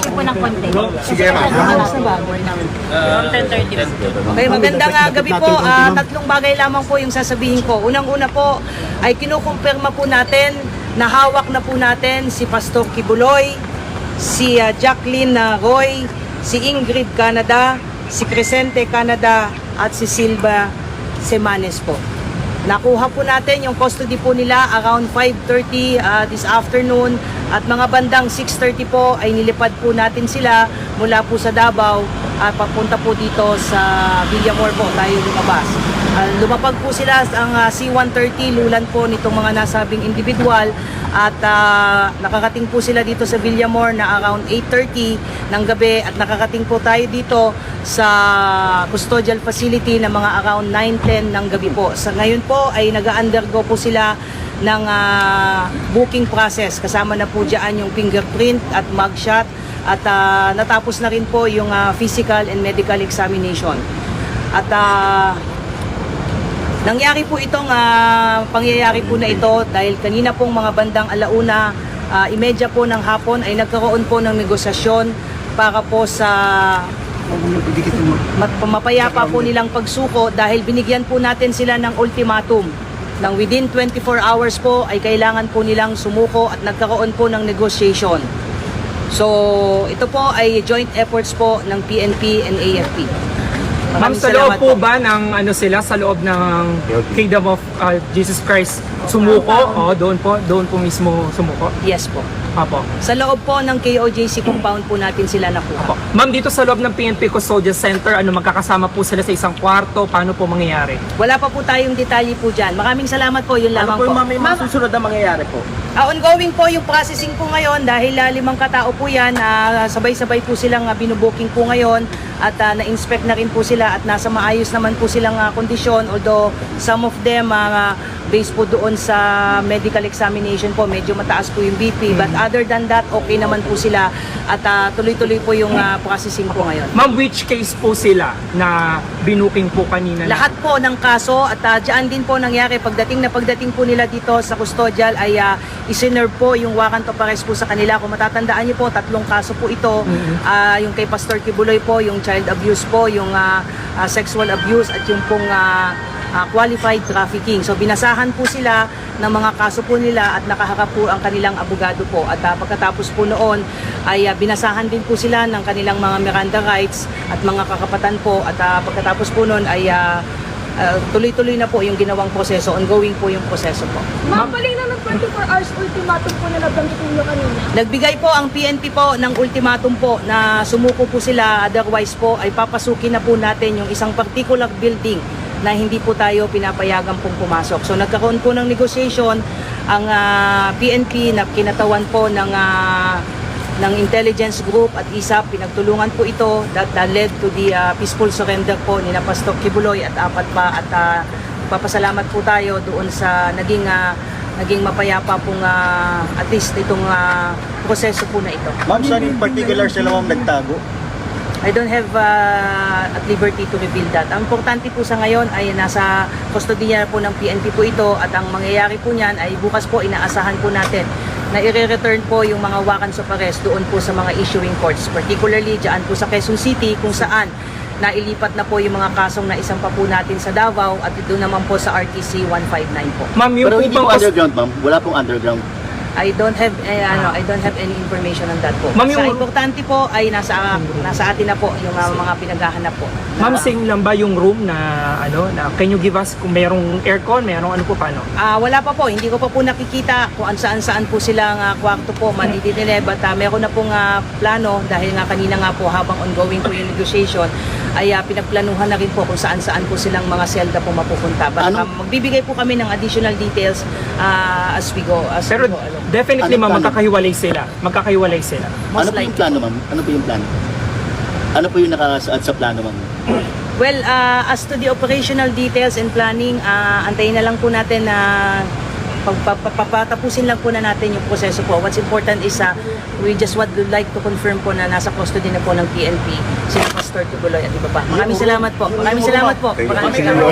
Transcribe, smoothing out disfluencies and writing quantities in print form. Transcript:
Magsisip po ng konti. Sige, ma'am. Around 10:30. Okay, magandang gabi po. Tatlong bagay lamang po yung sasabihin ko. Unang-una po ay kinukumpirma po natin na hawak na po natin si Pastor Kibuloy, si Jacqueline Roy, si Ingrid Canada, si Crescente Canada at si Silva Semanes po. Nakuha po natin yung custody po nila around 5:30 this afternoon at mga bandang 6:30 po ay nilipad po natin sila mula po sa Davao at papunta po dito sa Villamor po tayo lumabas. Lumapag po sila ang C-130 lulan po nitong mga nasabing individual at nakakating po sila dito sa Villamor na around 8:30 ng gabi at nakakating po tayo dito sa custodial facility na mga around 9:10 ng gabi po. Sa ngayon po ay nag-undergo po sila ng booking process. Kasama na po dyan yung fingerprint at mugshot at natapos na rin po yung physical and medical examination. At nangyari po itong pangyayari po na ito dahil kanina pong mga bandang 1:30 po ng hapon ay nagkaroon po ng negosasyon para po sa mapayapa po nilang pagsuko dahil binigyan po natin sila ng ultimatum nang within 24 hours po ay kailangan po nilang sumuko at nagkaroon po ng negotiation. So ito po ay joint efforts po ng PNP and AFP. Ma'am, sa loob po ba ng sa loob ng Kingdom of Jesus Christ sumuko? O doon po mismo sumuko? Yes po. Apo. Sa loob po ng KOJC compound po natin sila nakuha. Apo. Ma'am, dito sa loob ng PNP Custodial Center, magkakasama po sila sa isang kwarto? Paano po mangyayari? Wala pa po tayong detalye po dyan. Maraming salamat po, yun lamang po. May mga susunod na mangyayari po? Ongoing po yung processing po ngayon dahil 5 katao po yan. Sabay-sabay po silang binubuking po ngayon at na-inspect na rin po sila at nasa maayos naman po silang kondisyon, although some of them based po doon sa medical examination po, medyo mataas po yung BP, but other than that, okay naman po sila at tuloy-tuloy po yung processing po ngayon. Ma'am, which case po sila na binuking po kanina? Lahat po ng kaso at dyan din po nangyari pagdating po nila dito sa custodial ay isinerve po yung warrant of arrest po sa kanila. Kung matatandaan niyo po, 3 kaso po ito. Yung kay Pastor Kibuloy po, yung child abuse po, yung sexual abuse at yung pong qualified trafficking. So binasahan po sila ng mga kaso po nila at nakaharap po ang kanilang abogado po. At pagkatapos po noon ay binasahan din po sila ng kanilang mga Miranda rights at mga kakapatan po. At pagkatapos po noon ay tuloy-tuloy na po yung ginawang proseso. Ongoing po yung proseso po. Ma'am, paling na ng 24 hours ultimatum po na nabanggitin nyo kanina. Nagbigay po ang PNP po ng ultimatum po na sumuko po sila, otherwise po ay papasukin na po natin yung isang particular building na hindi po tayo pinapayagan pong pumasok. So nagkaroon po ng negotiation ang PNP na kinatawan po ng intelligence group at ISAP. Pinagtulungan po ito that led to the peaceful surrender po ni Pastor Kibuloy at 4 pa at papasalamat po tayo doon sa naging mapayapa pong at least itong proseso po na ito. Ma'am, saan in particular sila ma'am nagtago? I don't have at liberty to reveal that. Ang importante po sa ngayon ay nasa kustodiya po ng PNP po ito at ang mangyayari po niyan ay bukas po inaasahan po natin na i-return po yung mga warrants of arrest doon po sa mga issuing courts, particularly dyan po sa Quezon City kung saan nailipat na po yung mga kasong na isang pa po natin sa Davao at doon naman po sa RTC 159 po. Ma'am, yung Pero hindi po upang underground ma'am? Wala pong underground? I don't have any information on that po. Ma'am, Sa importante po ay nasa atin na po yung mga pinaghahanap po. Ma'am, same lang ba yung room na can you give us kung merong aircon, merong ano po paano? Wala pa po, hindi ko pa po nakikita kung saan po silang kwarto po matititili, but meron na pong plano dahil nga kanina nga po habang ongoing po yung negotiation ay pinagplanuhan na rin po kung saan po silang mga selda po mapupunta. But magbibigay po kami ng additional details as we go. Pero definitely ma'am, magkakahiwalay sila. Ano po yung plano ma'am? Ano po yung plano? Ano po yung nakasaad sa plano ma'am? Well, as to the operational details and planning, antayin na lang po natin na papatapusin lang po na natin yung proseso po. What's important is we just would like to confirm po na nasa custody na po ng PNP si Pastor Kibuloy at iba pa. Maraming salamat po.